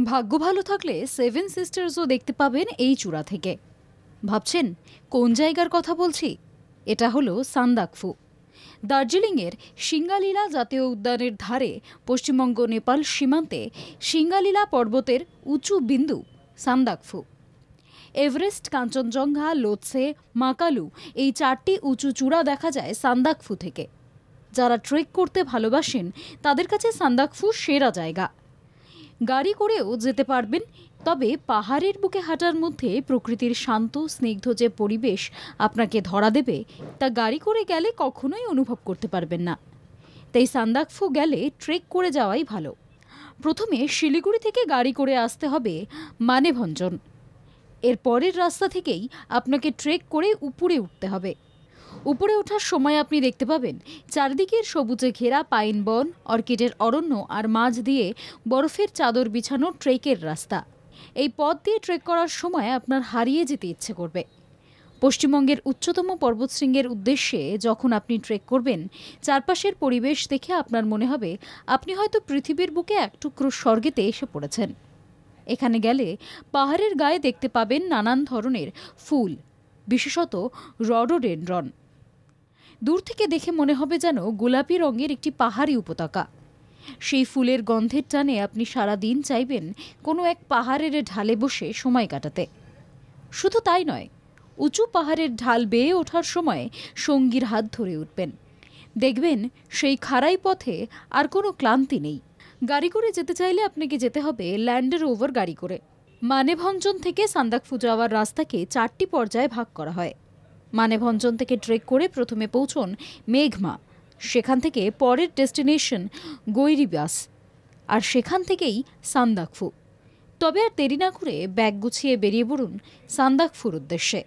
ভাগ্য ভালো থাকলে সেভেন সিস্টার্সও দেখতে পাবেন এই চূড়া থেকে। ভাবছেন কোন জায়গার কথা বলছি? এটা হলো সান্দাকফু, দার্জিলিংয়ের সিঙ্গালীলা জাতীয় উদ্যানের ধারে পশ্চিমবঙ্গ নেপাল সীমান্তে সিঙ্গালীলা পর্বতের উঁচু বিন্দু সান্দাকফু। এভারেস্ট, কাঞ্চনজঙ্ঘা, লোৎসে, মাকালু এই 4টি উঁচু চূড়া দেখা যায় সান্দাকফু থেকে। যারা ট্রেক করতে ভালোবাসেন তাদের কাছে সান্দাকফু সেরা জায়গা। গাড়ি করেও যেতে পারবেন, তবে পাহাড়ের বুকে হাঁটার মধ্যে প্রকৃতির শান্ত স্নিগ্ধ যে পরিবেশ আপনাকে ধরা দেবে তা গাড়ি করে গেলে কখনোই অনুভব করতে পারবেন না। তাই সান্দাকফু গেলে ট্রেক করে যাওয়াই ভালো। প্রথমে শিলিগুড়ি থেকে গাড়ি করে আসতে হবে মানেভঞ্জন। এর পরের রাস্তা থেকেই আপনাকে ট্রেক করে উপরে উঠতে হবে। উপরে ওঠার সময় আপনি দেখতে পাবেন চারদিকের সবুজে ঘেরা পাইন বন, অর্কিডের অরণ্য আর মাঝ দিয়ে বরফের চাদর বিছানো ট্রেকের রাস্তা। এই পথ দিয়ে ট্রেক করার সময় আপনার হারিয়ে যেতে ইচ্ছে করবে। পশ্চিমবঙ্গের উচ্চতম পর্বতশৃঙ্গের উদ্দেশ্যে যখন আপনি ট্রেক করবেন, চারপাশের পরিবেশ দেখে আপনার মনে হবে আপনি হয়তো পৃথিবীর বুকে এক টুকরো স্বর্গেতে এসে পড়েছেন। এখানে গেলে পাহাড়ের গায়ে দেখতে পাবেন নানান ধরনের ফুল, বিশেষত রডোডেনড্রন। দূর থেকে দেখে মনে হবে যেন গোলাপি রঙের একটি পাহাড়ি উপত্যকা। সেই ফুলের গন্ধের টানে আপনি সারা দিন চাইবেন কোনো এক পাহাড়ের ঢালে বসে সময় কাটাতে। শুধু তাই নয়, উঁচু পাহাড়ের ঢাল বেয়ে ওঠার সময় সঙ্গীর হাত ধরে উঠবেন। দেখবেন সেই খাড়াই পথে আর কোনো ক্লান্তি নেই। গাড়ি করে যেতে চাইলে আপনাকে যেতে হবে ল্যান্ড রোভার গাড়ি করে। মানেভঞ্জন থেকে সান্দাকফু যাওয়ার রাস্তাকে 4টি পর্যায়ে ভাগ করা হয়। মানেভঞ্জন থেকে ট্রেক করে প্রথমে পৌঁছন মেঘমা, সেখান থেকে পরের ডেস্টিনেশন গৈরিবাস, আর সেখান থেকেই সান্দাকফু। তবে আর দেরি না করে ব্যাগ গুছিয়ে বেরিয়ে পড়ুন সান্দাকফুর উদ্দেশ্যে।